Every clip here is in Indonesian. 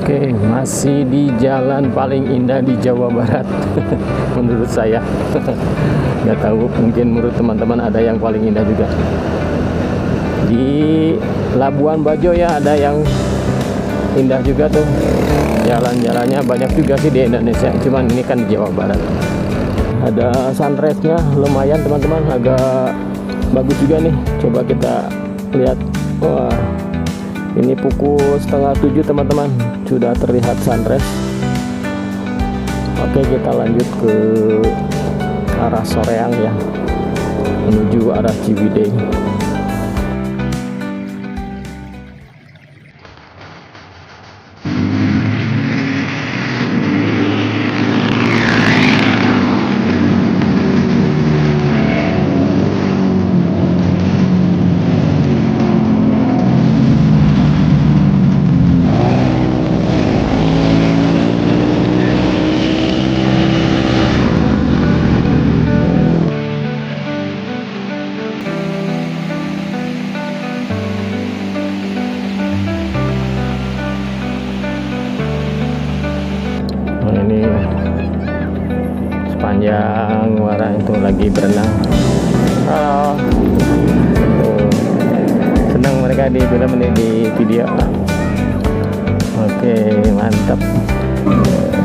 Oke, masih di jalan paling indah di Jawa Barat menurut saya. Nggak tahu, mungkin menurut teman-teman ada yang paling indah juga. Di Labuan Bajo ya ada yang indah juga tuh. Jalan-jalannya banyak juga sih di Indonesia, cuman ini kan di Jawa Barat. Ada sunrise-nya lumayan teman-teman, agak bagus juga nih. Coba kita lihat. Wah, ini pukul 6:30 teman-teman, sudah terlihat sunrise. Oke, kita lanjut ke arah Soreang ya, menuju arah Ciwidey. Ini sepanjang muara itu lagi berenang. Halo. Tuh. Senang mereka di film ini, di video. Oke, mantap.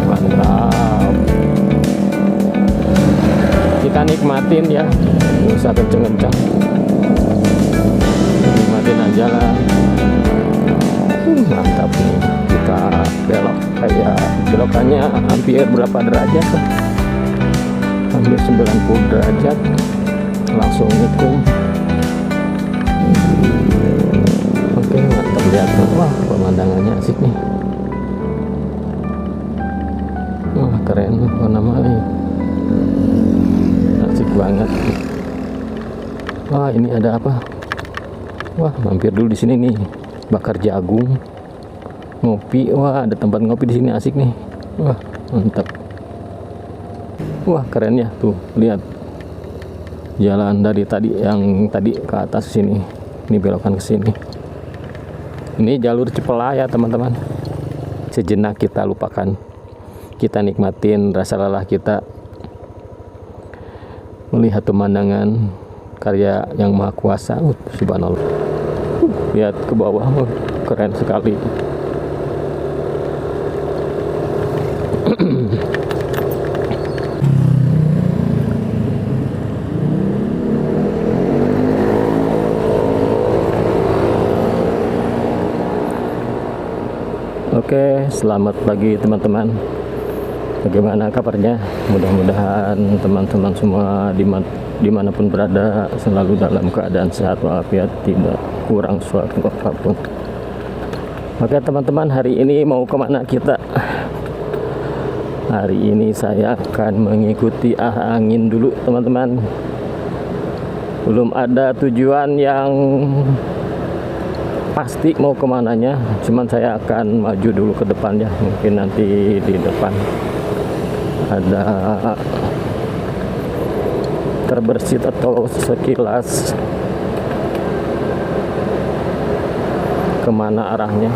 Mantap. Kita nikmatin ya, nggak usah kenceng-kenceng. Nikmatin aja lah. Mantap nih. Kita belok, kayak belokannya hampir berapa derajat tuh, hampir 90 derajat, langsung nikung. Oke, mantap, lihat tuh. Wah, pemandangannya asik nih. Wah, keren warna Mali, asik banget. Wah, ini ada apa? Wah, mampir dulu di sini nih, bakar jagung, ngopi. Wah, ada tempat ngopi di sini, asik nih. Wah, mantap. Wah, keren ya tuh, lihat jalan dari tadi, yang tadi ke atas sini, ini belokan ke sini. Ini jalur Cipela ya teman-teman. Sejenak kita lupakan, kita nikmatin rasa lelah kita, melihat pemandangan karya yang maha kuasa. Subhanallah. Lihat ke bawah, keren sekali. Oke, selamat pagi teman-teman. Bagaimana kabarnya? Mudah-mudahan teman-teman semua dimanapun berada selalu dalam keadaan sehat walafiat, tidak kurang suatu apapun. Oke teman-teman, hari ini mau kemana kita? Hari ini saya akan mengikuti angin dulu teman-teman. Belum ada tujuan yang pasti mau kemananya, cuman saya akan maju dulu ke depan ya. Mungkin nanti di depan ada terbersit atau sekilas kemana arahnya.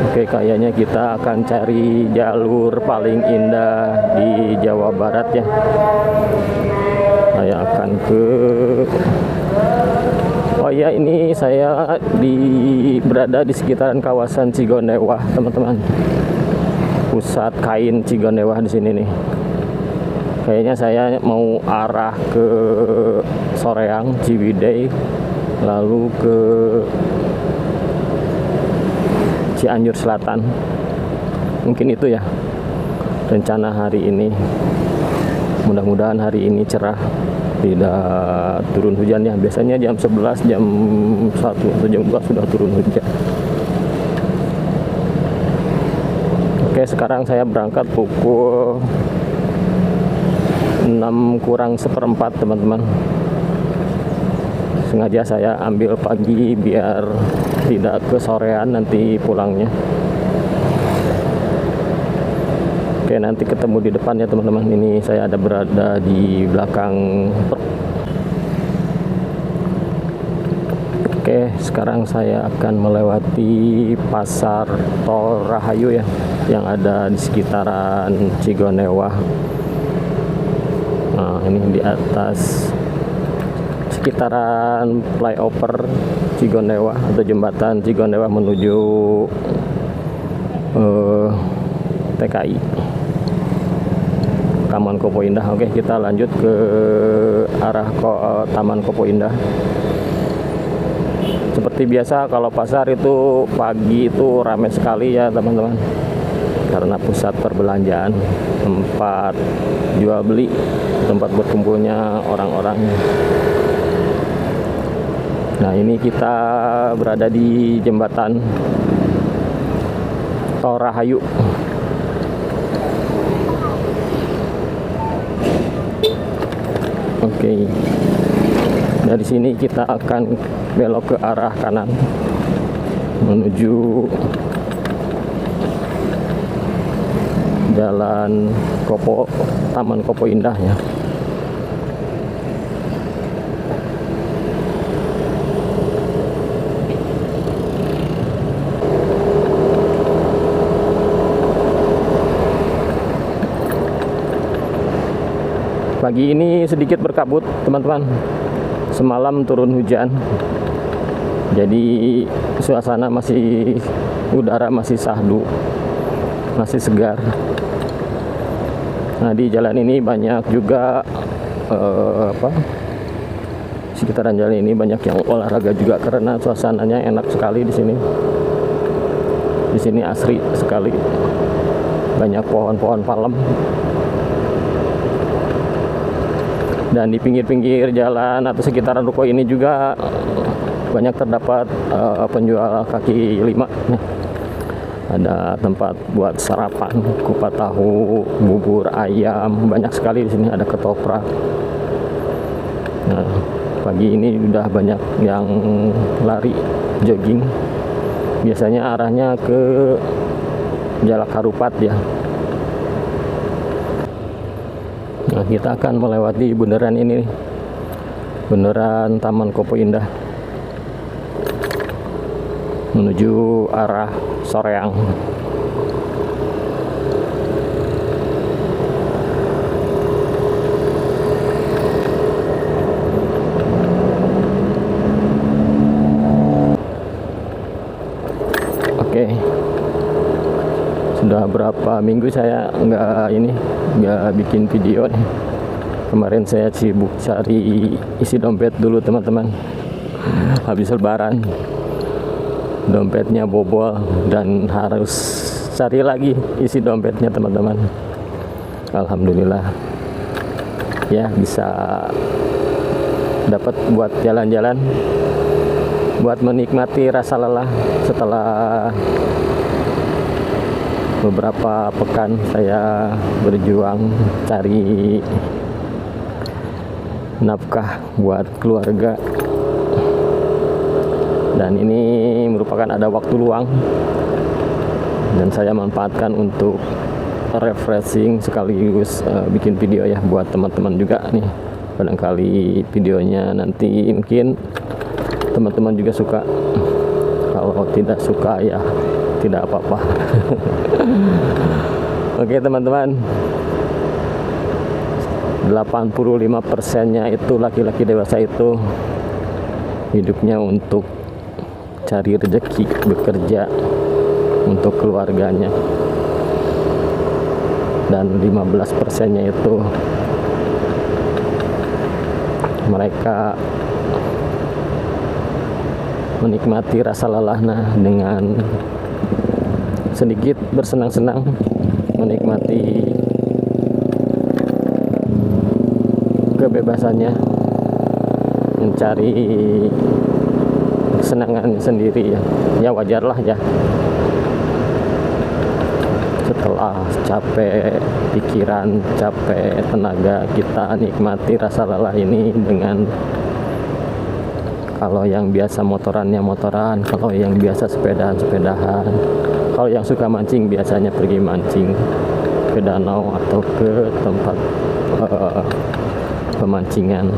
Oke, kayaknya kita akan cari jalur paling indah di Jawa Barat ya. Saya akan ke, oh ya, ini saya berada di sekitaran kawasan Cigondewa teman-teman. Pusat kain Cigondewa di sini nih. Kayaknya saya mau arah ke Soreang, Ciwidey, lalu ke Cianjur Selatan. Mungkin itu ya rencana hari ini. Mudah-mudahan hari ini cerah, tidak turun hujan ya. Biasanya jam 11, jam 1 atau jam 2 sudah turun hujan. Oke, sekarang saya berangkat pukul 6:45 teman-teman. Sengaja saya ambil pagi biar tidak kesorean nanti pulangnya. Oke, nanti ketemu di depan ya teman-teman. Ini saya ada berada di belakang. Oke, Oke, sekarang saya akan melewati pasar Tol Rahayu ya, yang ada di sekitaran Cigonewah. Nah, ini di atas sekitaran flyover Cigonewah atau jembatan Cigonewah menuju TKI Taman Kopo Indah. Oke, kita lanjut ke arah Taman Kopo Indah. Seperti biasa kalau pasar itu pagi itu ramai sekali ya teman-teman, karena pusat perbelanjaan, tempat jual beli, tempat berkumpulnya orang-orang. Nah, ini kita berada di jembatan Tol Rahayu. Oke. Dari sini kita akan belok ke arah kanan menuju Jalan Taman Kopo Indah ya. Pagi ini sedikit berkabut teman-teman. Semalam turun hujan, jadi suasana udara masih sahdu, masih segar. Nah, di jalan ini banyak juga sekitaran jalan ini banyak yang olahraga juga, karena suasananya enak sekali di sini. Di sini asri sekali, banyak pohon-pohon palem. Dan di pinggir-pinggir jalan atau sekitaran ruko ini juga banyak terdapat penjual kaki lima. Ada tempat buat sarapan, kupat tahu, bubur ayam, banyak sekali di sini. Ada ketoprak. Nah, pagi ini udah banyak yang lari, jogging. Biasanya arahnya ke Jalak Harupat ya. Nah, kita akan melewati bundaran ini, bundaran Taman Kopo Indah, menuju arah Soreang. Oke. Sudah berapa minggu saya nggak bikin video nih. Kemarin saya sibuk cari isi dompet dulu teman-teman. Habis lebaran dompetnya bobol dan harus cari lagi isi dompetnya teman-teman. Alhamdulillah ya, bisa dapat buat jalan-jalan, buat menikmati rasa lelah setelah beberapa pekan saya berjuang cari nafkah buat keluarga. Dan ini merupakan ada waktu luang, dan saya manfaatkan untuk refreshing sekaligus bikin video ya buat teman-teman juga nih. Barangkali videonya nanti mungkin teman-teman juga suka. Kalau tidak suka ya tidak apa-apa. Oke teman-teman, 85%-nya itu laki-laki dewasa itu hidupnya untuk cari rezeki, bekerja untuk keluarganya. Dan 15%-nya itu mereka menikmati rasa lelahnya dengan sedikit bersenang-senang, menikmati kebebasannya, mencari kesenangannya sendiri ya. Ya wajarlah ya, setelah capek pikiran, capek tenaga, kita nikmati rasa lelah ini dengan, kalau yang biasa motorannya motoran, kalau yang biasa sepedahan, kalau yang suka mancing biasanya pergi mancing ke danau atau ke tempat pemancingan.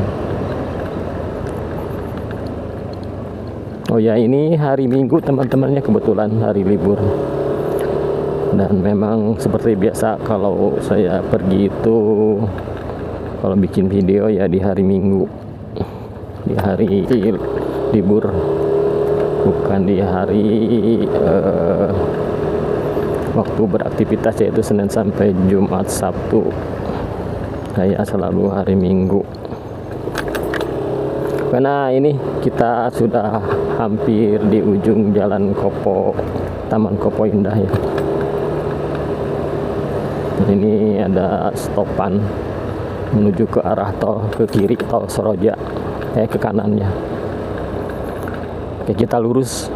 Oh ya, ini hari Minggu teman-temannya, kebetulan hari libur. Dan memang seperti biasa kalau saya pergi itu, kalau bikin video ya di hari Minggu, di hari libur, bukan di hari waktu beraktivitas, yaitu Senin sampai Jumat, Sabtu. Saya selalu hari Minggu. Karena ini kita sudah hampir di ujung Jalan Kopo, Taman Kopo Indah ya. Ini ada stopan menuju ke arah tol, ke kiri tol Soroja, ke kanannya. Oke, kita lurus.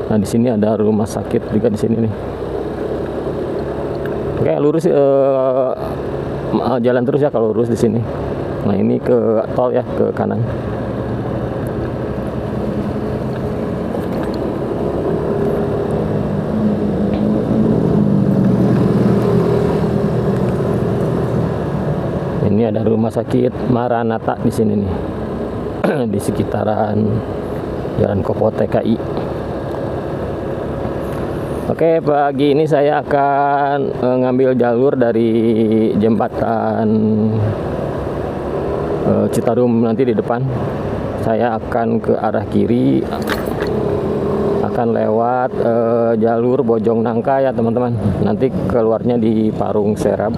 Nah, di sini ada rumah sakit juga di sini nih. Oke, lurus, jalan terus ya kalau lurus di sini. Nah, ini ke tol ya, ke kanan. Ini ada rumah sakit Maranatha di sini nih. Di sekitaran Jalan Kopo TKI. Oke, pagi ini saya akan ngambil jalur dari jembatan Citarum nanti di depan. Saya akan ke arah kiri, akan lewat jalur Bojong Nangka ya teman-teman. Nanti keluarnya di Parung Serap,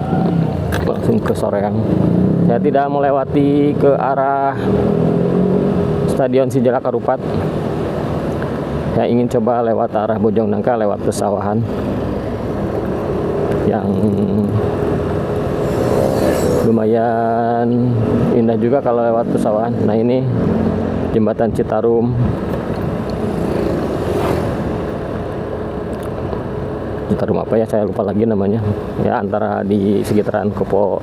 langsung ke Soreang. Saya tidak melewati ke arah Stadion Sijalak Harupat. Saya ingin coba lewat arah Bojong Nangka, lewat pesawahan yang lumayan indah juga kalau lewat pesawahan. Nah, ini jembatan Citarum. Citarum apa ya, saya lupa lagi namanya ya, antara di sekitaran Kopo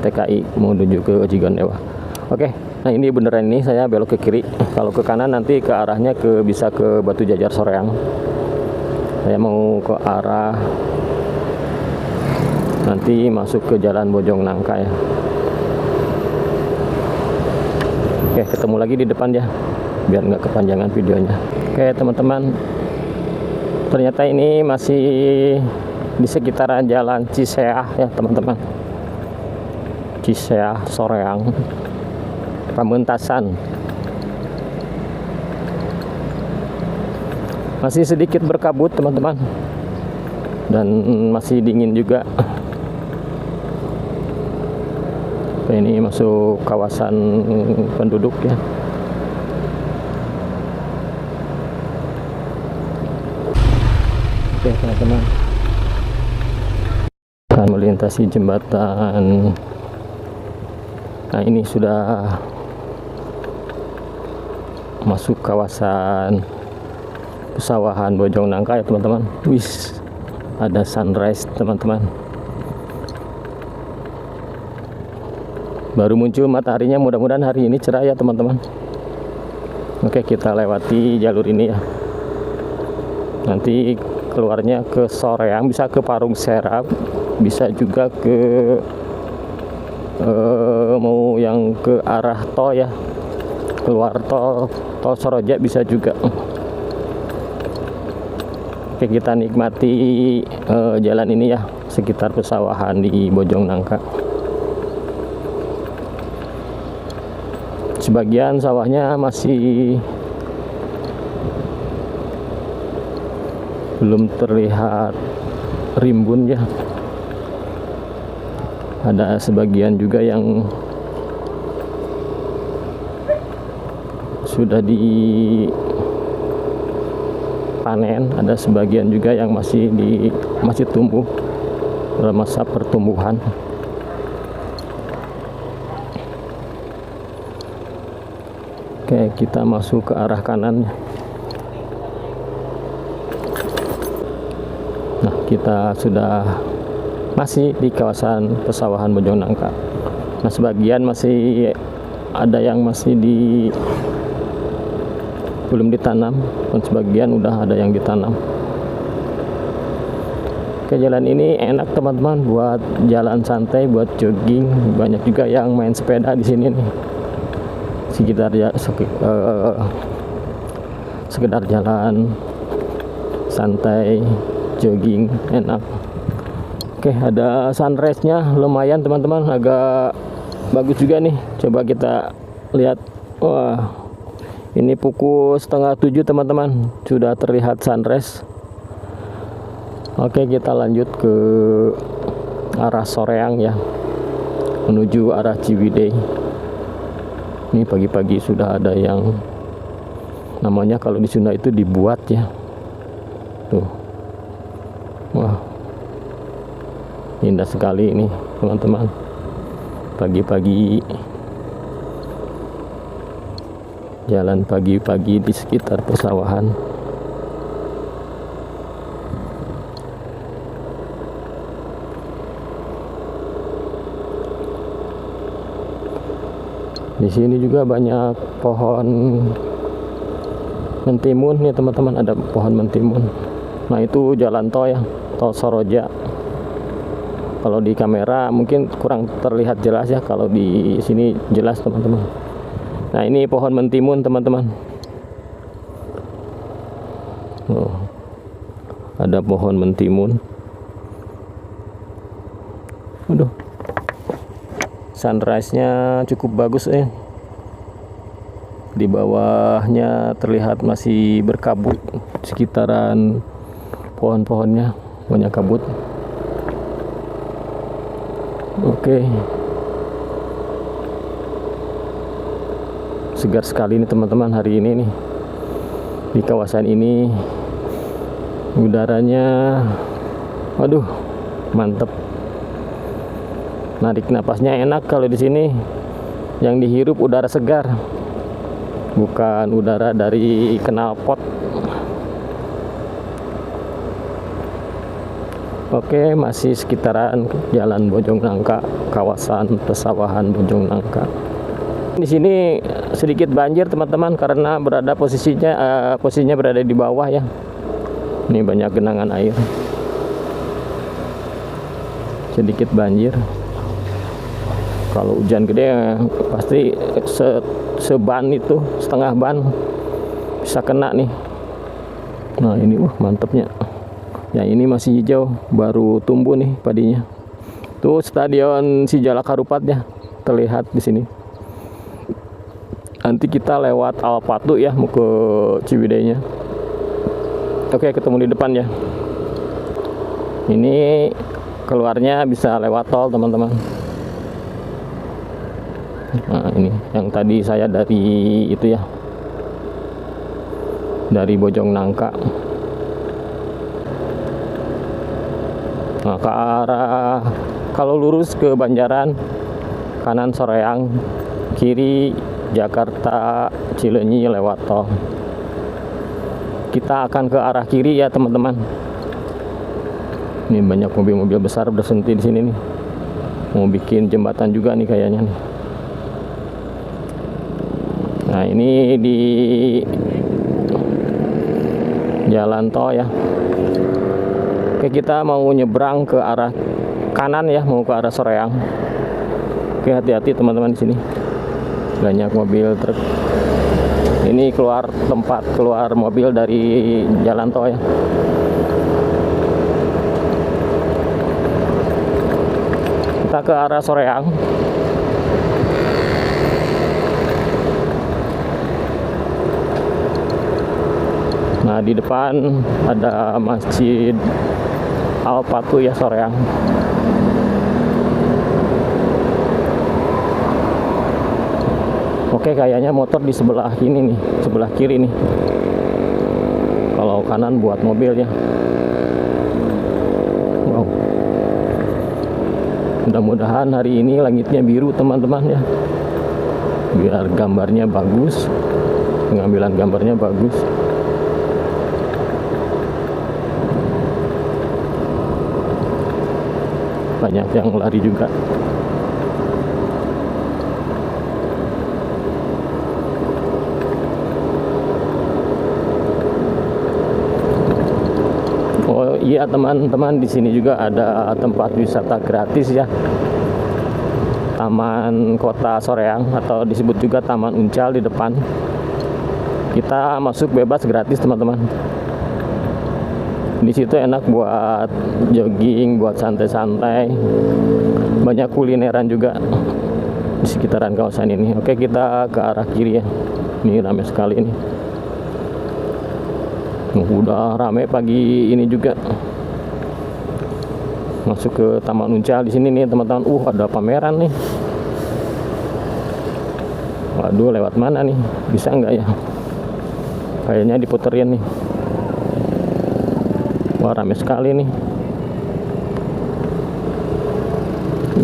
TKI menuju ke Cigondewa. Oke, nah ini beneran ini saya belok ke kiri. Kalau ke kanan nanti ke arahnya bisa ke Batu Jajar Soreang. Saya mau ke arah nanti masuk ke Jalan Bojong Nangka ya. Oke, ketemu lagi di depan ya, biar nggak kepanjangan videonya. Oke teman-teman, ternyata ini masih di sekitaran Jalan Ciseah ya teman-teman. Ciseah Soreang, Pamentasan. Masih sedikit berkabut teman-teman, dan masih dingin juga. Ini masuk kawasan penduduk ya. Oke teman-teman, akan melintasi jembatan. Nah, ini sudah masuk kawasan pesawahan Bojong Nangka ya teman-teman. Wis, ada sunrise teman-teman. Baru muncul mataharinya, mudah-mudahan hari ini cerah ya teman-teman. Oke, kita lewati jalur ini ya. Nanti keluarnya ke Soreang, bisa ke Parung Serap, bisa juga ke mau yang ke arah tol ya, keluar tol Soroja bisa juga. Oke, kita nikmati jalan ini ya, sekitar pesawahan di Bojong Nangka. Sebagian sawahnya masih belum terlihat rimbun ya. Ada sebagian juga yang sudah dipanen, ada sebagian juga yang masih tumbuh dalam masa pertumbuhan. Oke, kita masuk ke arah kanan. Nah, kita sudah masih di kawasan pesawahan Bojong Nangka. Nah, sebagian masih ada yang masih belum ditanam, dan sebagian udah ada yang ditanam. Oke, jalan ini enak teman-teman buat jalan santai, buat jogging. Banyak juga yang main sepeda di sini nih. Sekitar ya sekedar jalan santai, jogging, enak. Oke, ada sunrise-nya lumayan teman-teman, agak bagus juga nih. Coba kita lihat. Wah, ini pukul 6:30 teman-teman, sudah terlihat sunrise. Oke, kita lanjut ke arah Soreang ya, menuju arah Ciwidey. Ini pagi-pagi sudah ada yang namanya, kalau di Sunda itu dibuat ya. Tuh. Wah. Indah sekali ini, teman-teman. Pagi-pagi. Jalan pagi-pagi di sekitar pesawahan. Di sini juga banyak pohon mentimun nih teman-teman, ada pohon mentimun. Nah, itu jalan tol ya, tol Soroja. Kalau di kamera mungkin kurang terlihat jelas ya, kalau di sini jelas teman-teman. Nah, ini pohon mentimun teman-teman. Oh, ada pohon mentimun. Aduh, sunrise-nya cukup bagus ya. Di bawahnya terlihat masih berkabut, sekitaran pohon-pohonnya banyak kabut. Oke. Segar sekali nih teman-teman hari ini nih. Di kawasan ini udaranya waduh, mantep. Narik napasnya enak kalau di sini. Yang dihirup udara segar, bukan udara dari knalpot. Oke, masih sekitaran Jalan Bojongnangka, kawasan pesawahan Bojongnangka. Di sini sedikit banjir teman-teman, karena posisinya berada di bawah ya. Ini banyak genangan air. Sedikit banjir. Kalau hujan gede pasti seban itu, setengah ban bisa kena nih. Nah, ini mantepnya. Yang ini masih hijau, baru tumbuh nih padinya. Tuh Stadion Sijalak Harupat ya, terlihat di sini. Nanti kita lewat Alpatu ya, mau ke Ciwidey-nya. Oke, ketemu di depan ya. Ini keluarnya bisa lewat tol teman-teman. Nah, ini yang tadi saya dari itu ya, dari Bojongnangka. Nah, ke arah, kalau lurus ke Banjaran, kanan Soreang, kiri Jakarta Cileunyi lewat tol. Kita akan ke arah kiri ya teman-teman. Ini banyak mobil-mobil besar berhenti di sini nih. Mau bikin jembatan juga nih kayaknya nih. Nah, ini di jalan tol ya. Oke, kita mau nyebrang ke arah kanan ya, mau ke arah Soreang. Oke, hati-hati teman-teman di sini. Banyak mobil truk. Ini tempat keluar mobil dari jalan tol ya. Kita ke arah Soreang. Nah, di depan ada Masjid Alpatu ya, Soreang. Oke, kayaknya motor di sebelah ini nih, sebelah kiri nih. Kalau kanan buat mobil ya. Wow. Mudah-mudahan hari ini langitnya biru teman-teman ya. Biar gambarnya bagus, pengambilan gambarnya bagus. Banyak yang lari juga. Oh iya teman-teman, di sini juga ada tempat wisata gratis ya. Taman Kota Soreang, atau disebut juga Taman Uncal di depan. Kita masuk bebas gratis teman-teman. Di situ enak buat jogging, buat santai-santai. Banyak kulineran juga di sekitaran kawasan ini. Oke, kita ke arah kiri ya. Ini ramai sekali ini. Udah ramai pagi ini juga. Masuk ke Taman Uncal di sini nih teman-teman. Ada pameran nih. Waduh, lewat mana nih? Bisa nggak ya? Kayaknya diputerin nih. Wah, ramai sekali nih.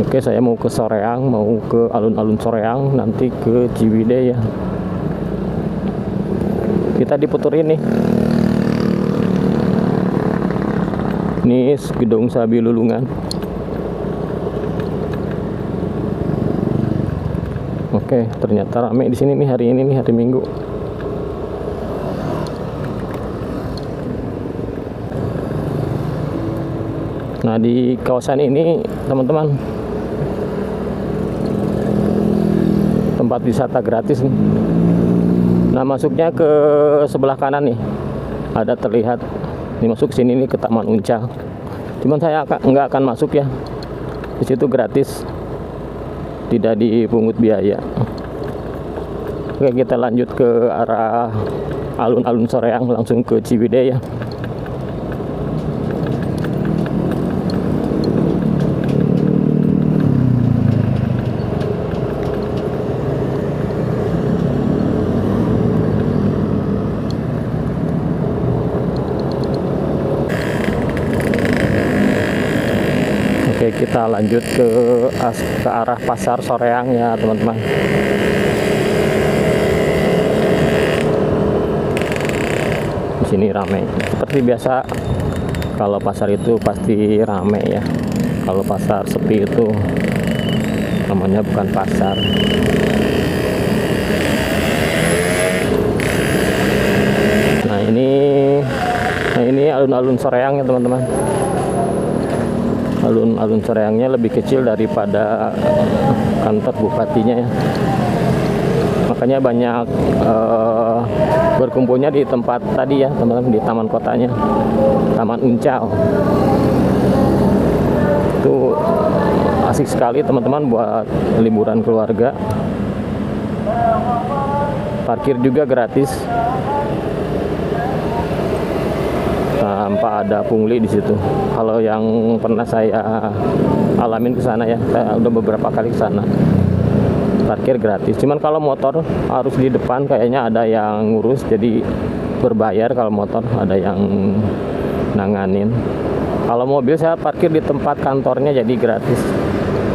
Oke, saya mau ke Soreang, mau ke alun-alun Soreang, nanti ke Ciwidey ya. Kita diputerin nih. Ini gedung Sabi Lulungan. Oke, ternyata ramai di sini nih hari ini nih, hari Minggu. Nah, di kawasan ini teman-teman, tempat wisata gratis nih. Nah, masuknya ke sebelah kanan nih. Ada terlihat ini masuk sini nih ke Taman Uncal. Cuman saya nggak akan masuk ya. Di situ gratis. Tidak dipungut biaya. Oke, kita lanjut ke arah alun-alun Soreang langsung ke Ciwidey ya. Oke, kita lanjut ke arah Pasar Soreang ya teman-teman. Di sini ramai. Seperti biasa, kalau pasar itu pasti ramai ya. Kalau pasar sepi itu namanya bukan pasar. Nah ini alun-alun Soreang ya teman-teman. Alun-alun Soreangnya lebih kecil daripada kantor bupatinya ya. Makanya banyak berkumpulnya di tempat tadi ya teman-teman, di taman kotanya, Taman Uncal. Itu asik sekali teman-teman buat liburan keluarga. Parkir juga gratis. Tanpa ada pungli di situ. Kalau yang pernah saya alamin ke sana ya, saya udah beberapa kali ke sana. Parkir gratis. Cuman kalau motor harus di depan, kayaknya ada yang ngurus, jadi berbayar. Kalau motor ada yang nanganin. Kalau mobil saya parkir di tempat kantornya, jadi gratis.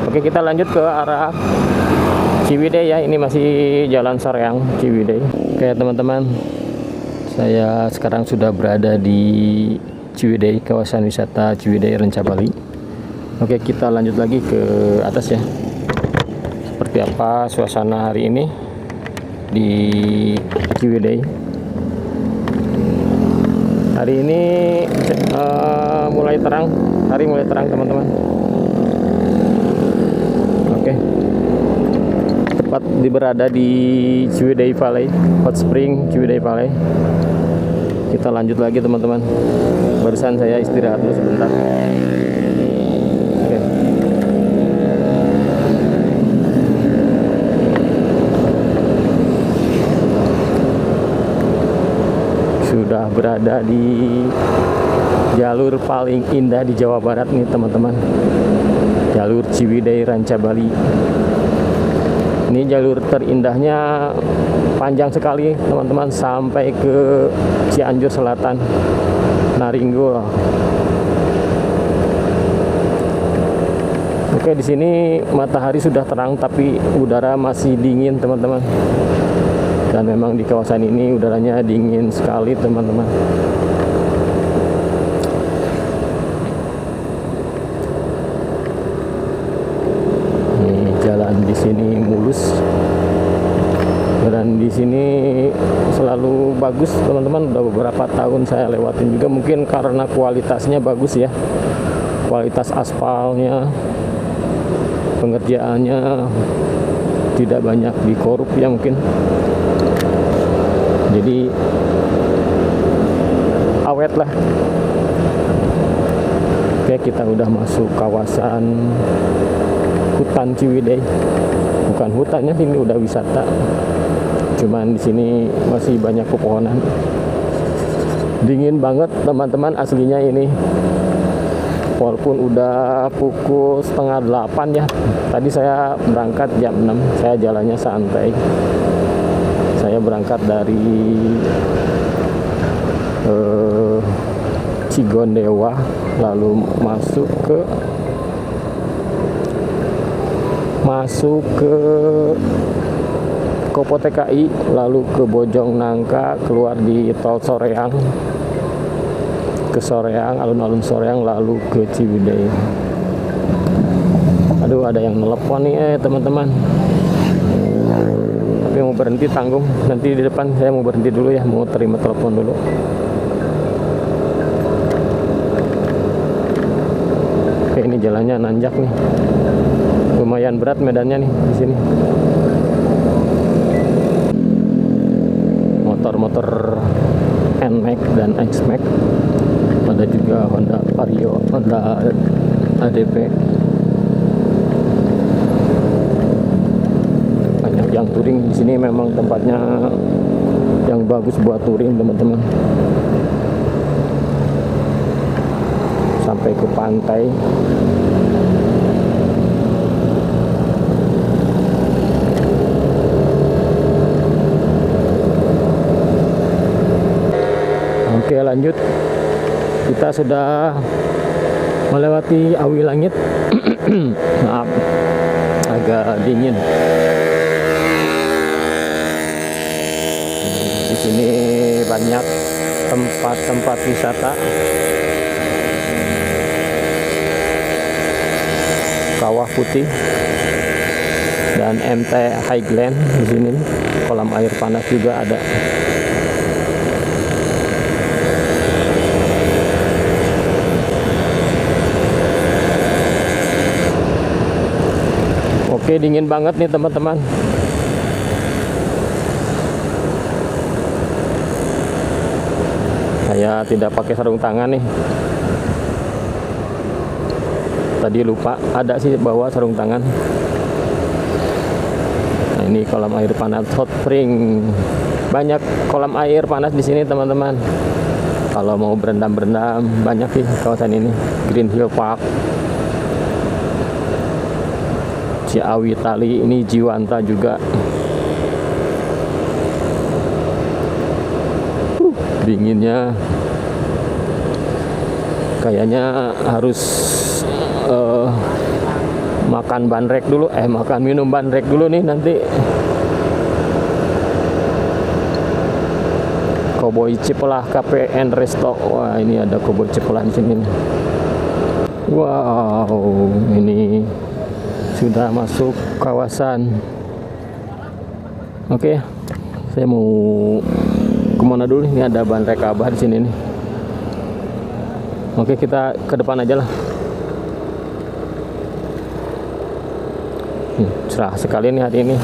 Oke, kita lanjut ke arah Ciwidey ya. Ini masih Jalan Soreang, Ciwidey. Oke teman-teman, saya sekarang sudah berada di Ciwidey, kawasan wisata Ciwidey Rancabali. Oke, kita lanjut lagi ke atas ya. Seperti apa suasana hari ini di Ciwidey. Hari ini mulai terang, hari mulai terang teman-teman. Oke, tepat berada di Ciwidey Valley, Hot Spring Ciwidey Valley. Kita lanjut lagi teman-teman. Barusan saya istirahat dulu sebentar. Oke. Sudah berada di jalur paling indah di Jawa Barat nih teman-teman. Jalur Ciwidey Rancabali. Ini jalur terindahnya, panjang sekali teman-teman, sampai ke Cianjur Selatan, Naringgul. Oke, di sini matahari sudah terang tapi udara masih dingin teman-teman. Dan memang di kawasan ini udaranya dingin sekali teman-teman. Jalan di sini mulus, dan di sini selalu bagus teman-teman. Udah beberapa tahun saya lewatin juga, mungkin karena kualitasnya bagus ya, kualitas aspalnya, pengerjaannya tidak banyak dikorup ya mungkin. Jadi lah. Oke, kita udah masuk kawasan hutan Ciwidey. Bukan hutannya, ini udah wisata. Cuman di sini masih banyak pepohonan. Dingin banget teman-teman aslinya ini. Walaupun udah pukul 7:30 ya. Tadi saya berangkat jam 6. Saya jalannya santai. Saya berangkat dari Cigondewa, lalu masuk ke Kopo TKI, lalu ke Bojong Nangka, keluar di tol Soreang, ke Soreang, alun-alun Soreang, lalu ke Ciwidey. Aduh, ada yang nelpon nih teman-teman. Tapi mau berhenti tanggung, nanti di depan saya mau berhenti dulu ya, mau terima telepon dulu. Oke, ini jalannya nanjak nih, lumayan berat medannya nih di sini. Motor-motor NMAX dan XMAX, ada juga Honda Vario, Honda ADV. Banyak yang touring di sini, memang tempatnya yang bagus buat touring teman-teman. Sampai ke pantai. Oke, lanjut. Kita sudah melewati Awi Langit. Maaf, agak dingin. Di sini banyak tempat-tempat wisata. Kawah Putih dan MT Highland di sini. Kolam air panas juga ada. Oke, dingin banget nih teman-teman. Saya tidak pakai sarung tangan nih. Tadi lupa, ada sih bawa sarung tangan. Nah, ini kolam air panas hot spring. Banyak kolam air panas di sini teman-teman. Kalau mau berendam-berendam banyak sih kawasan ini. Green Hill Park, Ciawi Tali, ini Jiwanta juga. Dinginnya kayaknya harus makan bandrek dulu, makan minum bandrek dulu nih nanti. Koboi Cipelah Cafe and Resto. Wah, ini ada Koboi Cipelah di sini. Wow, ini sudah masuk kawasan. Oke, saya mau kemana dulu? Ini ada bandrek Abah di sini nih. Oke, kita ke depan aja lah. Cerah sekali nih hari ini.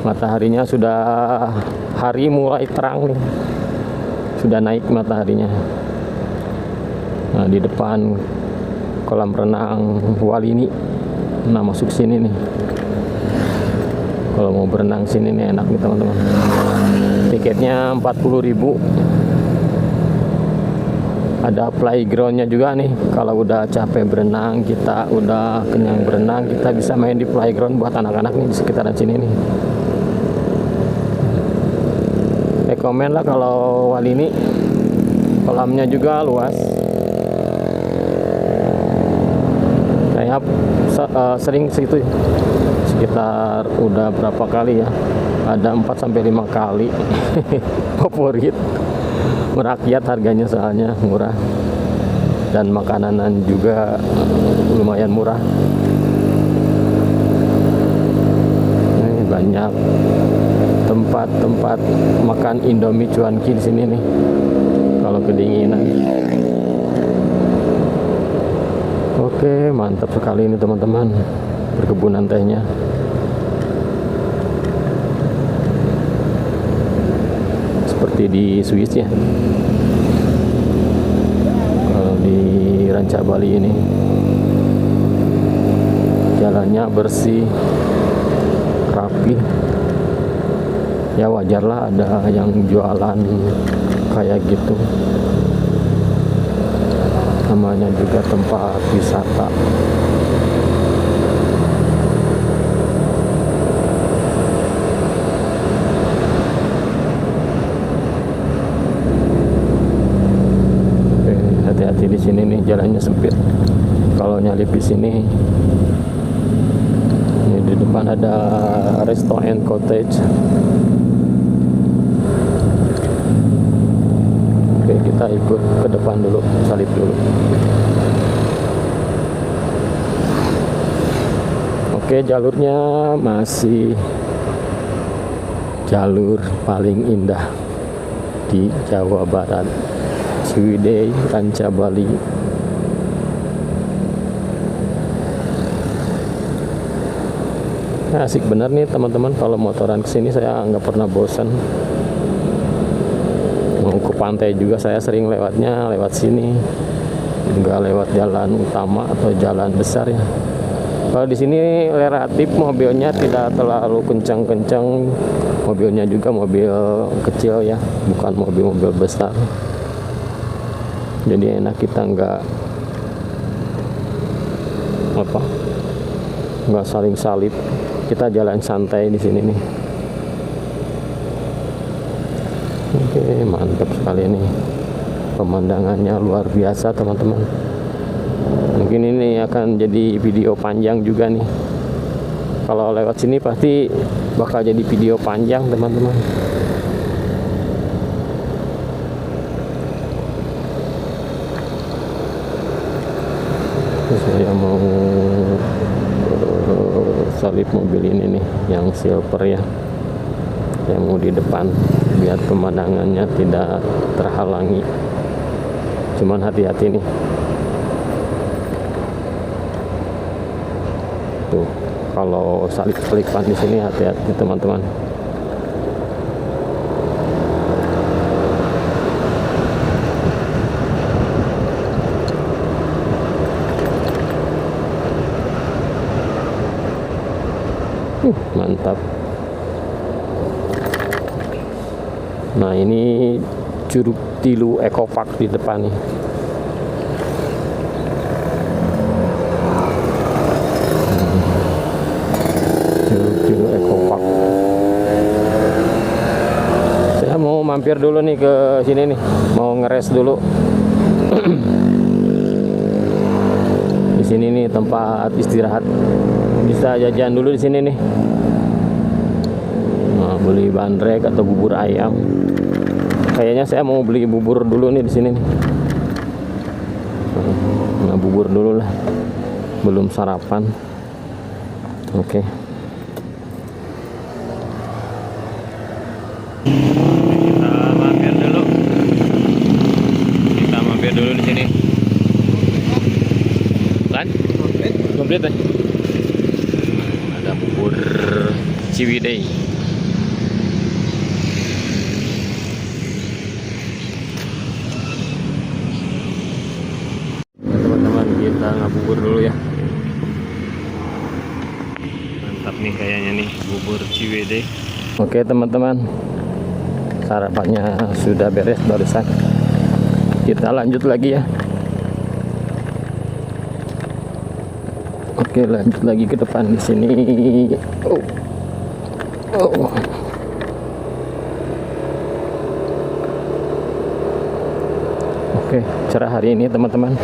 Mataharinya sudah, hari mulai terang nih. Sudah naik mataharinya. Nah, di depan kolam renang Walini. Nah, masuk sini nih. Kalau mau berenang sini nih enak nih teman-teman. Tiketnya 40.000. Ada playgroundnya juga nih. Kalau udah capek berenang, kita udah kenyang berenang, kita bisa main di playground buat anak-anak nih di sekitaran sini nih. Rekomen lah kalau Walini. Kolamnya juga luas. Saya sering segitu, sekitar udah berapa kali ya, ada 4-5 kali. Favorit, merakyat, harganya soalnya murah dan makanan juga lumayan murah. Ini banyak tempat-tempat makan Indomie cuanki di sini nih kalau kedinginan. Oke, mantap sekali ini teman-teman, perkebunan tehnya. Seperti di Swiss ya. Ranca Bali ini. Jalannya bersih, rapi. Ya wajarlah ada yang jualan kayak gitu. Namanya juga tempat wisata. Hati-hati di sini nih, jalannya sempit. Kalau nyalip di sini, ini di depan ada Resto and Cottage. Oke, kita ikut ke depan dulu, salip dulu. Oke, jalurnya masih jalur paling indah di Jawa Barat, Ciwidey, Ranca Bali. Nah, asik bener nih teman-teman, kalau motoran kesini saya nggak pernah bosan. Mau ke pantai juga saya sering lewatnya lewat sini, nggak lewat jalan utama atau jalan besar ya. Kalau di sini relatif mobilnya tidak terlalu kencang-kencang, mobilnya juga mobil kecil ya, bukan mobil-mobil besar. Jadi enak, kita nggak saling salip, kita jalan santai di sini nih. Oke, mantap sekali nih, pemandangannya luar biasa teman-teman. Mungkin ini akan jadi video panjang juga nih. Kalau lewat sini pasti bakal jadi video panjang teman-teman. Saya mau salip mobil ini nih, yang silver ya, yang mau di depan, biar pemandangannya tidak terhalangi. Cuman hati-hati nih, tuh kalau salip-salipan di sini hati-hati teman-teman. Mantap. Nah, ini Curug Tilu Eco Park di depan nih. Curug Tilu Eco Park. Saya mau mampir dulu nih ke sini nih, mau ngeres dulu. Di sini nih tempat istirahat. Bisa jajan dulu di sini nih. Nah, beli bandrek atau bubur ayam. Kayaknya saya mau beli bubur dulu nih di sini nih. Nah, bubur dulu lah. Belum sarapan. Oke. Kita mampir dulu. Di sini. Kan? Komplit ya? Ada bubur Ciwidey. Teman-teman, kita ngabubur dulu ya. Mantap nih kayaknya nih, bubur Ciwidey. Oke teman-teman, sarapannya sudah beres barusan. Kita lanjut lagi ya. Oke, lanjut lagi ke depan di sini. Oke, cerah hari ini teman-teman.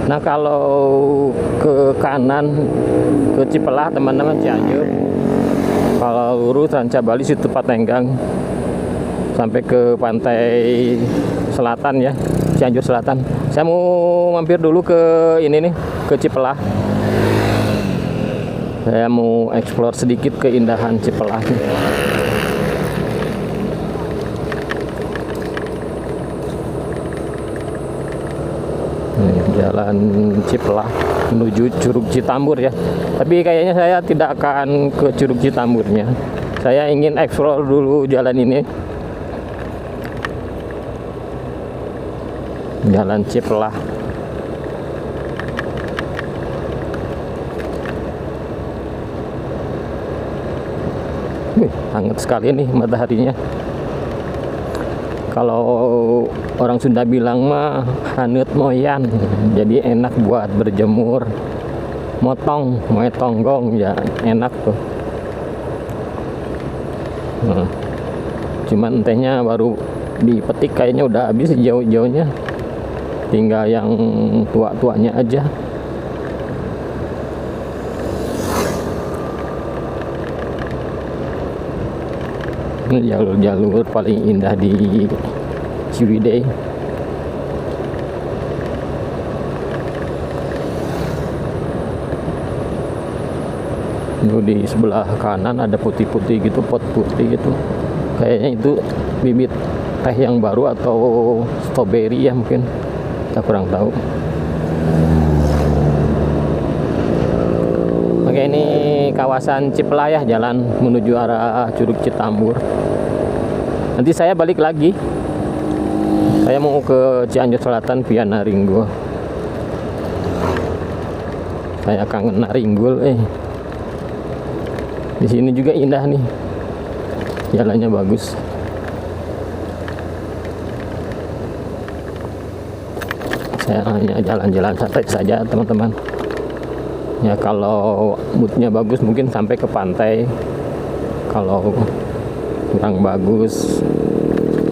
Nah, kalau ke kanan ke Cipelah teman-teman, Cianjur. Kalau lurus Ranca Bali situ Patenggang sampai ke pantai selatan ya, Cianjur Selatan. Saya mau mampir dulu ke ini nih, ke Cipelah. Saya mau explore sedikit keindahan Cipelah nih. Jalan Cipelah menuju Curug Citambur ya. Tapi kayaknya saya tidak akan ke Curug Citamburnya. Saya ingin explore dulu jalan ini, Jalan Cipelah. Wih, hangat sekali nih mataharinya. Kalau orang Sunda bilang mah hanut moyan, jadi enak buat berjemur, motong, tonggong ya enak tuh. Cuman tehnya baru dipetik kayaknya udah habis jauh-jauhnya, tinggal yang tua-tuanya aja. Ini jalur-jalur paling indah di Ciwidey. Di sebelah kanan ada putih-putih gitu, pot putih gitu, kayaknya itu bibit teh yang baru atau strawberry ya, mungkin kita kurang tahu. Oke, ini kawasan Cipelah ya, jalan menuju arah Curug Citambur. Nanti saya balik lagi, saya mau ke Cianjur Selatan via Naringgul. Saya kangen Naringgul. Di sini juga indah nih, jalannya bagus. Saya hanya jalan-jalan santai saja teman-teman. Ya kalau moodnya bagus mungkin sampai ke pantai. Kalau kurang bagus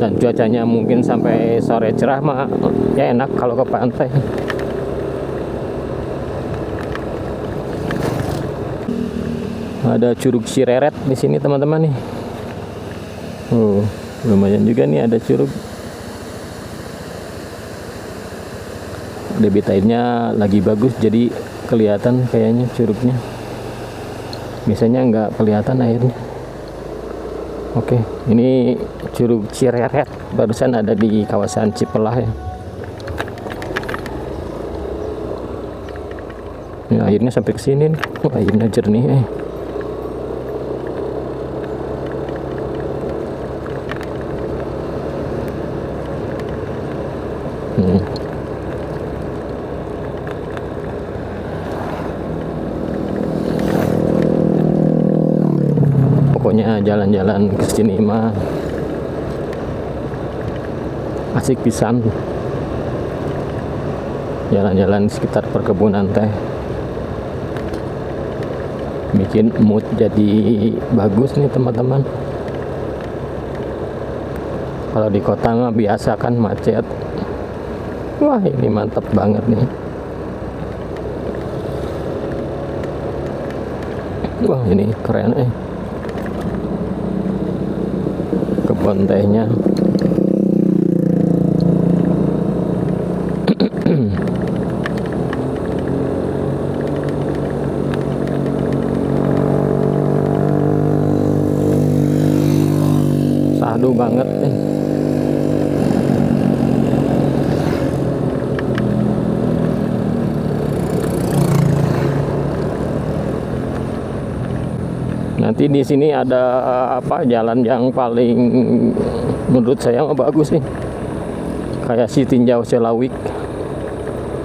dan cuacanya mungkin sampai sore cerah mah ya enak kalau ke pantai. Ada Curug Cireret di sini teman-teman nih. Lumayan juga nih ada curug. Debit airnya lagi bagus jadi kelihatan kayaknya curugnya. Biasanya nggak kelihatan airnya. Oke, ini Curug Cireret barusan ada di kawasan Cipelah ya. Ini airnya sampai ke sini nih. Airnya jernih. Pokoknya jalan-jalan ke sini mah asik pisan. Jalan-jalan sekitar perkebunan teh bikin mood jadi bagus nih teman-teman. Kalau di kota mah biasa kan macet. Wah, ini mantap banget nih. Wah, ini keren kebun tehnya. Sahdu banget nih. Nanti di sini ada jalan yang paling menurut saya bagus nih, kayak si Tinjau Selawik.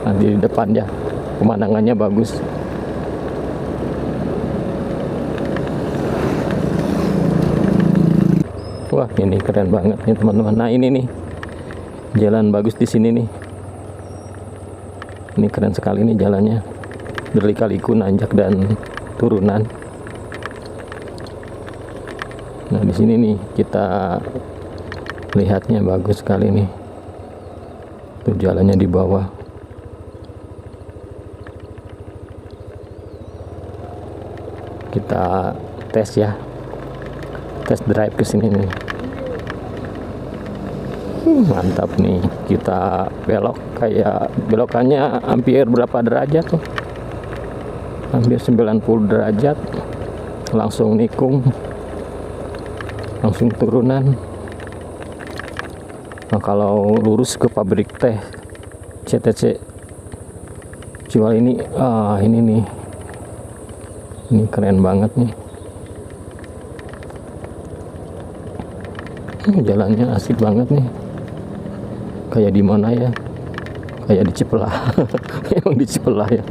Nanti di depannya pemandangannya bagus. Wah, ini keren banget nih teman-teman. Nah, ini nih jalan bagus di sini nih. Ini keren sekali nih jalannya, berliku-liku nanjak dan turunan. Nah, di sini nih kita lihatnya bagus sekali nih. Tuh jalannya di bawah. Kita tes ya. Tes drive ke sini nih. Mantap nih. Kita belok, kayak belokannya hampir berapa derajat tuh? Hampir 90 derajat. Langsung nikung. Langsung turunan. Nah, kalau lurus ke pabrik teh CTC jual ini, ini nih, ini keren banget nih. Jalannya asik banget nih. Kayak di mana ya? Kayak di Cipelah. Emang di Cipelah ya.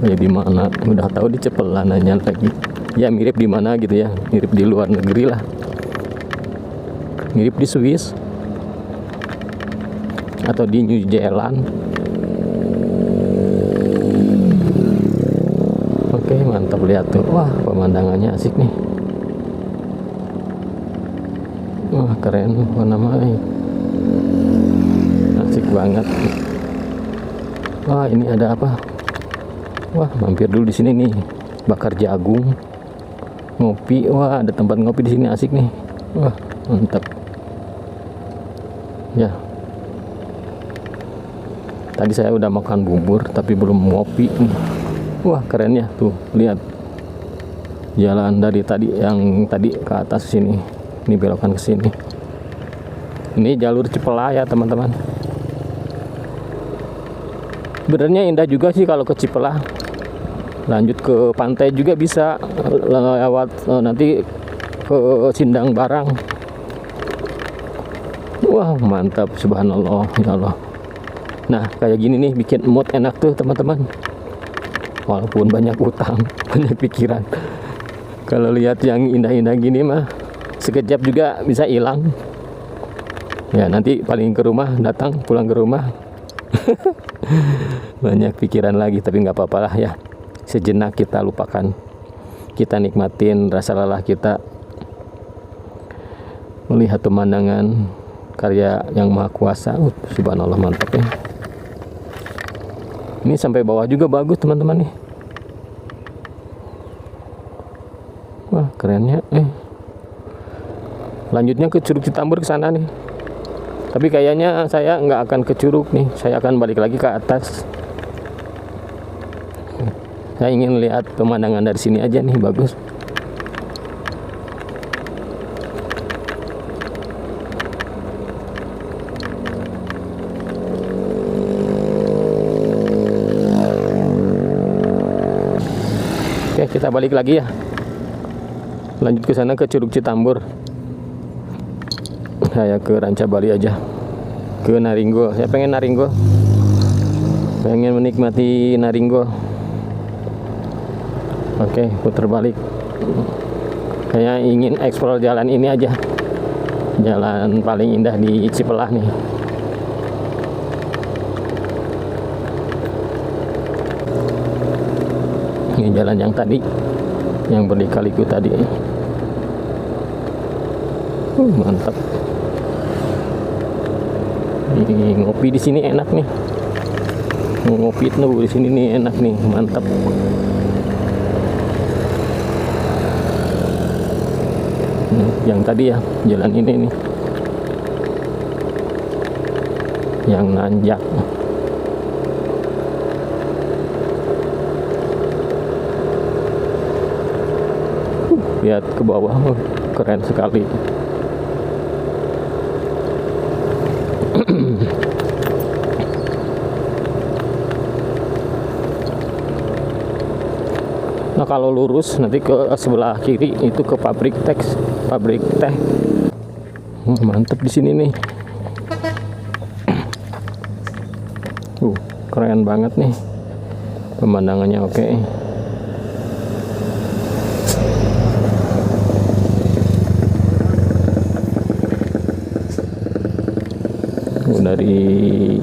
Kayak di mana? Udah tahu di Cipelah nanya lagi. Ya mirip di mana gitu ya. Mirip di luar negeri lah. Mirip di Swiss atau di New Zealand. Oke, mantap, lihat tuh. Wah, pemandangannya asik nih. Wah, keren apa namanya. Asik banget. Wah, ini ada apa? Wah, mampir dulu di sini nih. Bakar jagung. Ngopi. Wah, ada tempat ngopi di sini, asik nih. Wah, mantap. Ya. Tadi saya udah makan bubur tapi belum ngopi nih. Wah, keren ya tuh, lihat. Jalan dari tadi yang tadi ke atas sini. Ini belokan ke sini. Ini jalur Cipelah ya, teman-teman. Sebenarnya indah juga sih kalau ke Cipelah. Lanjut ke pantai juga bisa, lewat nanti ke Sindang Barang. Wah, mantap, subhanallah, ya Allah. Nah, kayak gini nih bikin mood enak tuh, teman-teman. Walaupun banyak utang, banyak pikiran. Kalau lihat yang indah-indah gini mah sekejap juga bisa hilang. Ya, nanti paling ke rumah, datang pulang ke rumah banyak pikiran lagi, tapi nggak apa-apa lah ya. Sejenak kita lupakan, kita nikmatin rasa lelah kita melihat pemandangan karya yang maha kuasa. Subhanallah, mantap ya. Ini sampai bawah juga bagus, teman-teman nih. Wah, kerennya. Lanjutnya ke Curug Citambur ke sana nih. Tapi kayaknya saya nggak akan ke Curug nih. Saya akan balik lagi ke atas. Saya ingin lihat pemandangan dari sini aja nih, bagus. Oke, kita balik lagi ya. Lanjut ke sana ke Curug Citambur. Saya ke Ranca Bali aja. Ke Naringgo. Saya pengen Naringgo. Pengen menikmati Naringgo. Oke, putar balik. Saya ingin eksplor jalan ini aja. Jalan paling indah di Cipelah nih. Ini jalan yang tadi, yang berliku-liku tadi. Mantap. Ini ngopi di sini enak nih. Ngopi tuh di sini nih enak nih, mantap. Yang tadi ya, jalan ini nih. Yang nanjak. Lihat ke bawah, keren sekali. Nah, kalau lurus nanti ke sebelah kiri itu ke pabrik teh. Mantep di sini nih. Keren banget nih. Pemandangannya oke. Dari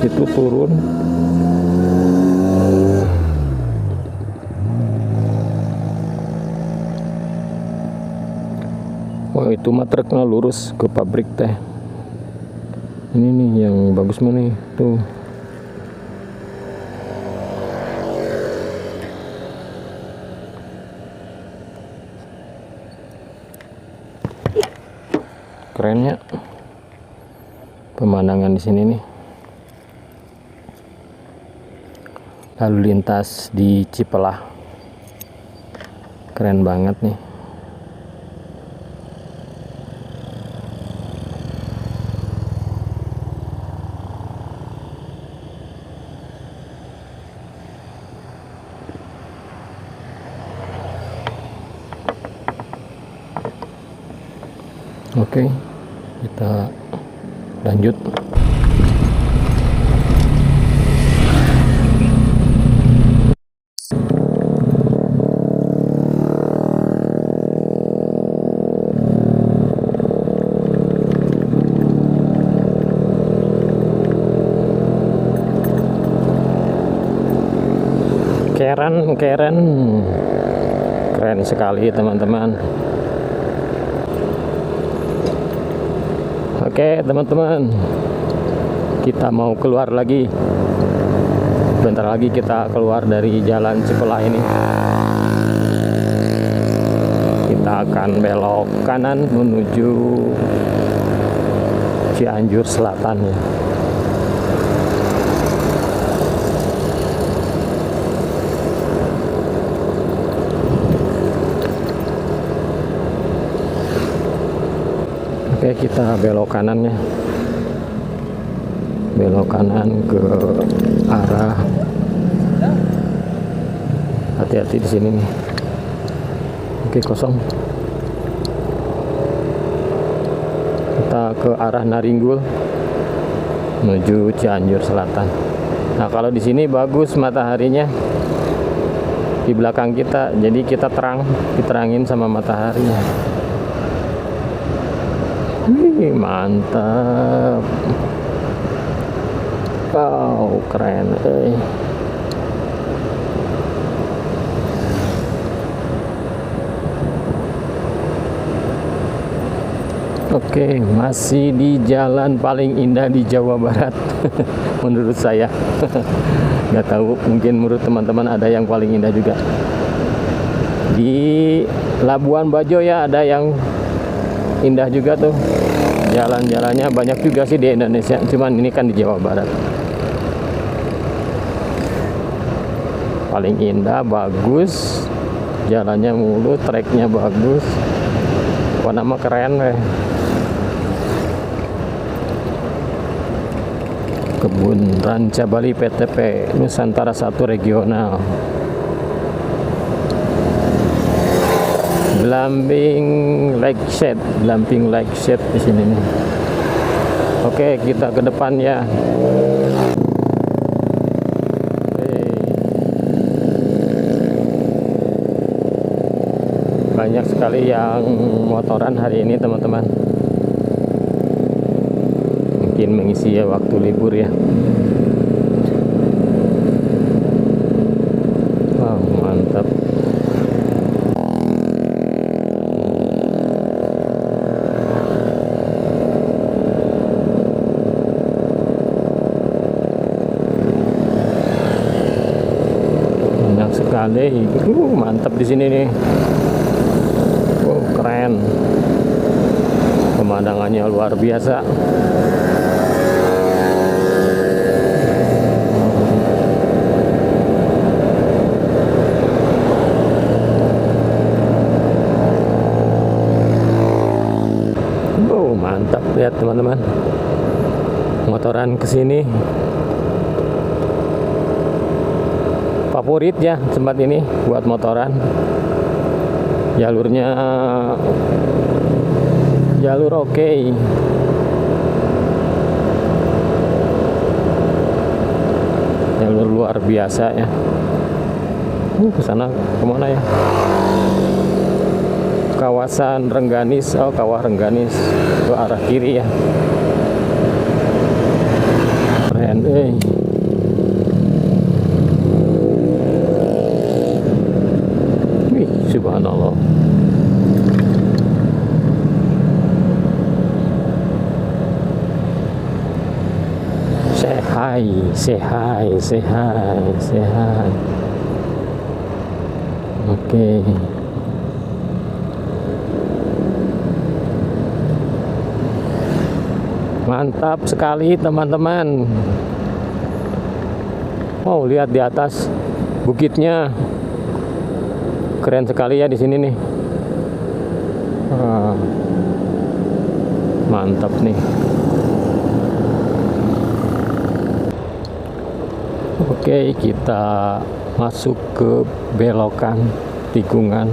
situ turun. Oh, itu mah truknya lurus ke pabrik teh. Ini nih yang bagus mana nih tuh. Kerennya pemandangan di sini nih. Lalu lintas di Cipelah. Keren banget nih. Oke. Kita lanjut. Keren sekali teman-teman. Oke teman-teman, kita mau keluar lagi. Bentar lagi kita keluar dari jalan Cipelah ini. Kita akan belok kanan menuju Cianjur Selatan ya. Oke, kita belok kanan ya. Belok kanan ke arah. Hati-hati di sini nih. Oke, kosong. Kita ke arah Naringgul menuju Cianjur Selatan. Nah, kalau di sini bagus mataharinya di belakang kita, jadi kita diterangin sama mataharinya. Wih, mantap. Wow, keren. Oke, masih di jalan paling indah di Jawa Barat menurut saya. Nggak tahu, mungkin menurut teman-teman ada yang paling indah juga. Di Labuan Bajo ya ada yang indah juga tuh. Jalan-jalannya banyak juga sih di Indonesia, cuman ini kan di Jawa Barat. Paling indah, bagus, jalannya mulus, treknya bagus, warna mah keren deh. Kebun Ranca Bali PTP Nusantara 1 Regional. Glamping Lake Shed di sini nih. Oke, kita ke depan ya. Banyak sekali yang motoran hari ini teman-teman. Mungkin mengisi waktu libur ya. Wow, mantap. Sekali, mantap di sini nih. Keren, pemandangannya luar biasa. Mantap, lihat teman-teman, motoran kesini. Favorit ya tempat ini buat motoran. Jalurnya jalur oke. Jalur luar biasa ya. Ke sana kemana ya? Kawasan Rengganis. Oh, Kawah Rengganis ke arah kiri ya. Keren, Subhanallah. Say hi. Oke. Mantap sekali teman-teman. Oh, lihat di atas bukitnya. Keren sekali ya di sini nih. Mantap nih. Oke, kita masuk ke belokan tikungan.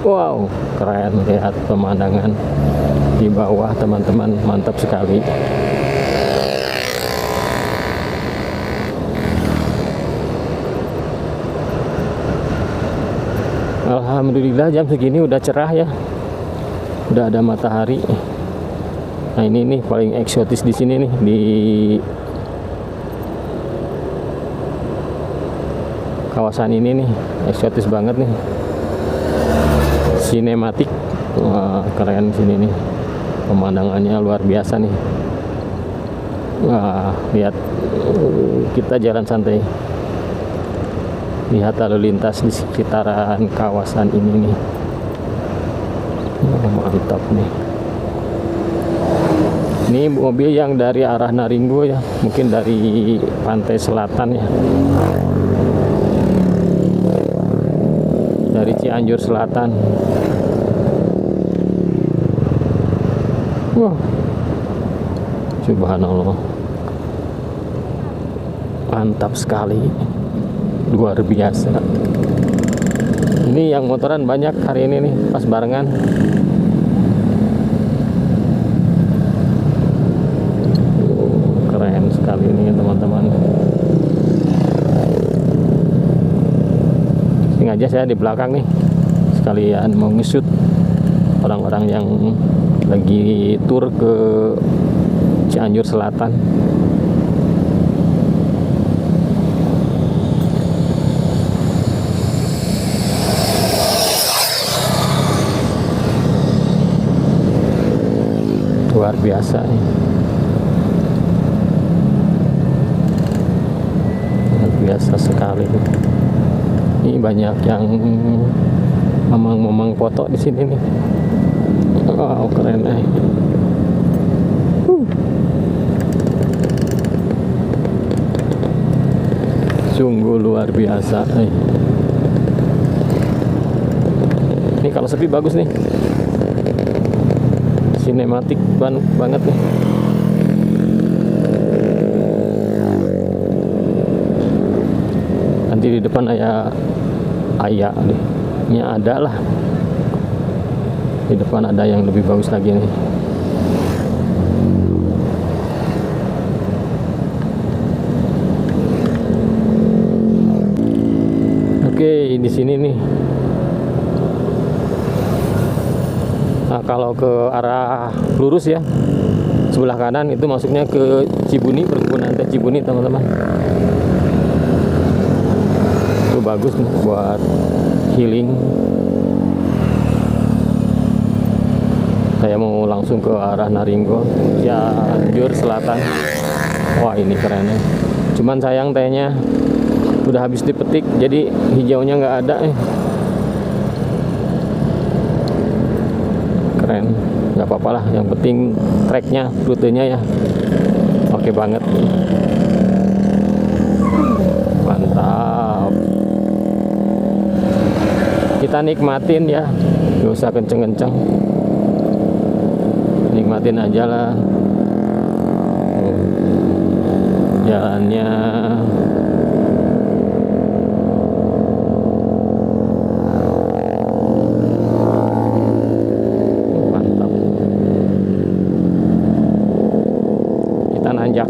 Wow, keren, lihat pemandangan di bawah teman-teman, mantap sekali. Alhamdulillah jam segini udah cerah ya, udah ada matahari. Nah ini nih paling eksotis di sini nih, di kawasan ini nih, eksotis banget nih, sinematik. Wah, keren sini nih, pemandangannya luar biasa nih. Wah, lihat, kita jalan santai, lihat lalu lintas di sekitaran kawasan ini nih. Oh, mantap nih. Ini mobil yang dari arah Naringgo ya, mungkin dari pantai selatan ya, dari Cianjur Selatan. Wah, subhanallah, mantap sekali, luar biasa. Ini yang motoran banyak hari ini nih, pas barengan. Keren sekali ini teman-teman. Sengaja saya di belakang nih, sekalian mau nge-shoot orang-orang yang lagi tur ke Cianjur Selatan. Luar biasa nih, luar biasa sekali. Ini banyak yang mamang-mamang foto di sini nih. Wow, keren nih. Sungguh luar biasa nih. Ini kalau sepi bagus nih, sinematik banget nih. Nanti di depan ayah nih, ini ada lah. Di depan ada yang lebih bagus lagi nih. Oke, di sini nih. Nah, kalau ke arah lurus ya, sebelah kanan itu masuknya ke Cibuni, perkebunan teh Cibuni teman-teman. Itu bagus nih buat healing. Saya mau langsung ke arah Naringgo, Cianjur Selatan. Wah, ini kerennya. Cuman sayang tehnya udah habis dipetik, jadi hijaunya nggak ada Keren, nggak apa-apa lah. Yang penting treknya, rutenya ya, oke banget. Mantap. Kita nikmatin ya, nggak usah kenceng-kenceng. Nikmatin aja lah jalannya. Mantap. Kita nanjak.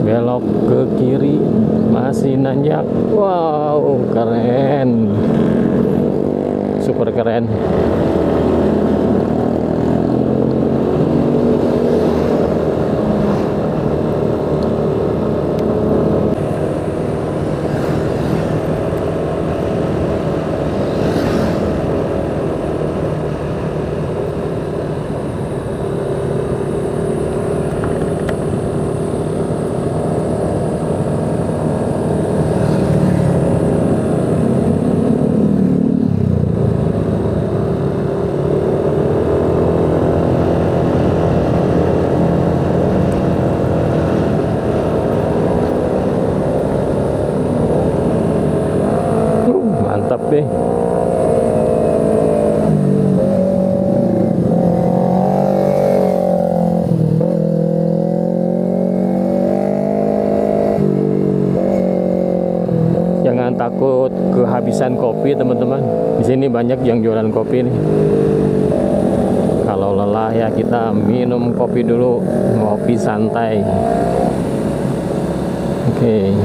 Belok ke kiri, masih nanjak. Wow, keren, super keren. takut kehabisan kopi teman-teman. Di sini banyak yang jualan kopi nih. Kalau lelah ya kita minum kopi dulu, ngopi santai. Oke.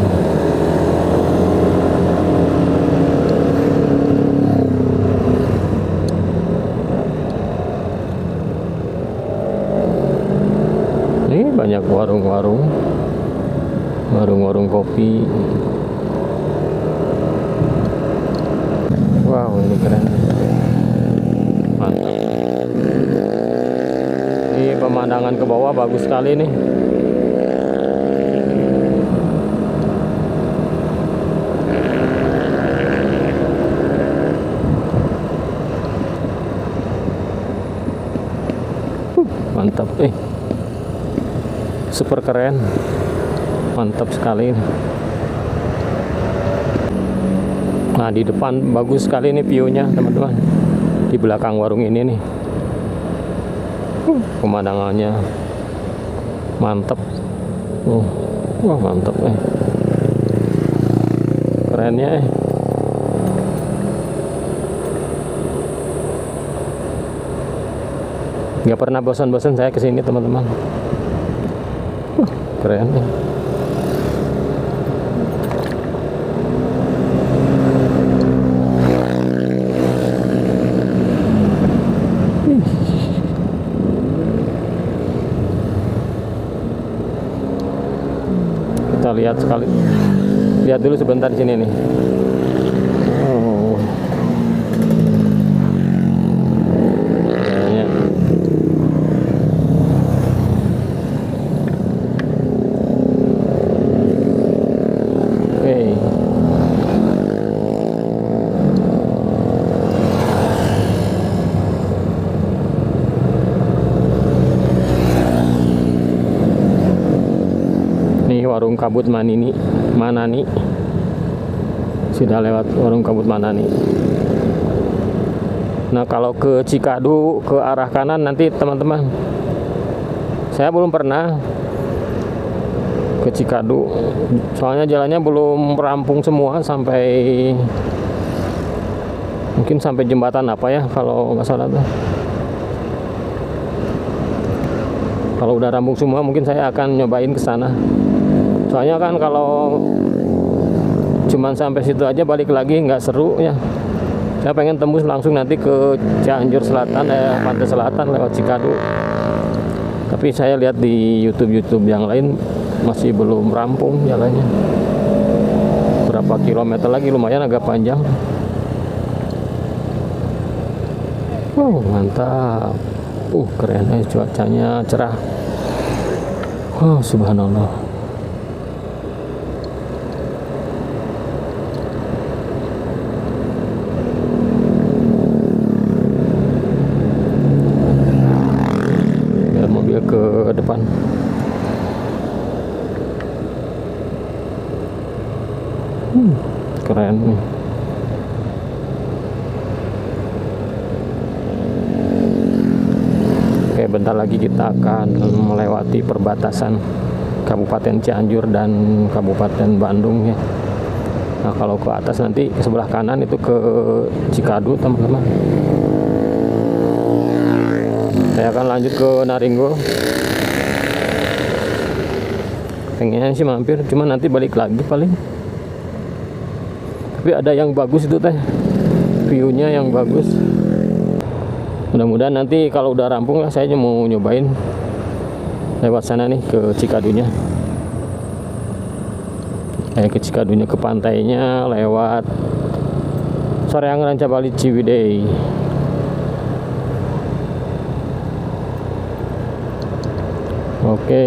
Ini banyak warung-warung kopi. Wow, ini keren, mantap. Ini pemandangan ke bawah bagus sekali nih. Mantap, super keren, mantap sekali. Nah, di depan bagus sekali nih view-nya teman-teman. Di belakang warung ini nih, pemandangannya mantap. Wah, mantap, kerennya. Nggak pernah bosan-bosan saya kesini teman-teman. Keren nih. Kita lihat dulu sebentar di sini nih. Warung Kabut Manani. Sudah lewat warung Kabut Manani. Nah, kalau ke Cikadu ke arah kanan nanti teman-teman, saya belum pernah ke Cikadu, soalnya jalannya belum rampung semua mungkin sampai jembatan apa ya kalau nggak salah tuh. Kalau udah rampung semua mungkin saya akan nyobain ke sana. Soalnya kan kalau cuman sampai situ aja balik lagi nggak seru ya. Saya pengen tembus langsung nanti ke Cianjur Selatan, Pantai Selatan lewat Cikadu. Tapi saya lihat di YouTube yang lain masih belum rampung jalannya. Berapa kilometer lagi, lumayan agak panjang. Wow, mantap. Keren, cuacanya cerah. Wow, subhanallah. Ke depan. Keren nih. Oke, bentar lagi kita akan melewati perbatasan Kabupaten Cianjur dan Kabupaten Bandung ya. Nah, kalau ke atas nanti ke sebelah kanan itu ke Cikadu teman-teman. Saya akan lanjut ke Naringgul. Pengennya sih mampir, cuma nanti balik lagi paling. Tapi ada yang bagus itu teh, view-nya yang bagus. Mudah-mudahan nanti kalau udah rampung lah, saya mau nyobain lewat sana nih ke Cikadunya. Ke Cikadunya, ke pantainya lewat Soreang Rancabali Ciwidey. Oke,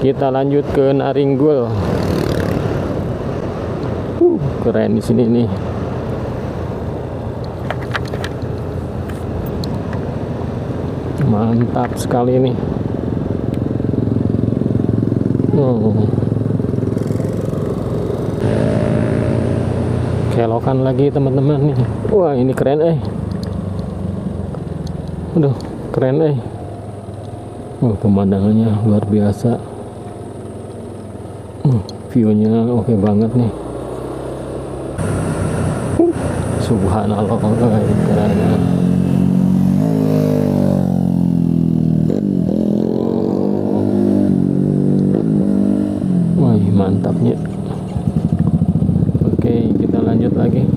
kita lanjut ke Naringgul. Keren di sini nih. Mantap sekali nih. Kelokan lagi teman-teman nih. Wah, ini keren Aduh, keren pemandangannya luar biasa. View-nya oke banget nih. Subhanallah. Wah, mantapnya. Oke, kita lanjut lagi.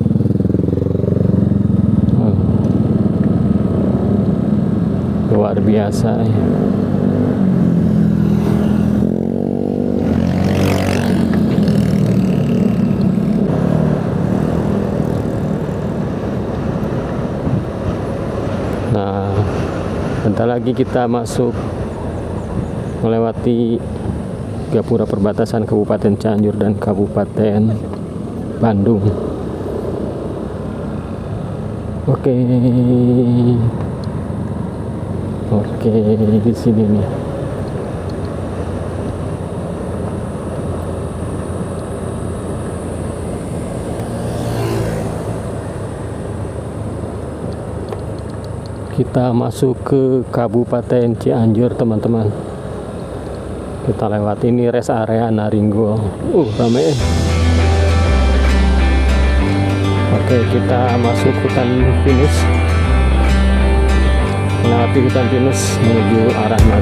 Luar biasa ya. Nah, bentar lagi kita masuk melewati gapura perbatasan Kabupaten Cianjur dan Kabupaten Bandung. Oke, di sini nih. Kita masuk ke Kabupaten Cianjur, teman-teman. Kita lewat ini rest area Naringgol. Rame. Oke, kita masuk hutan pinus. Melewati hutan pinus menuju arah Naringgol.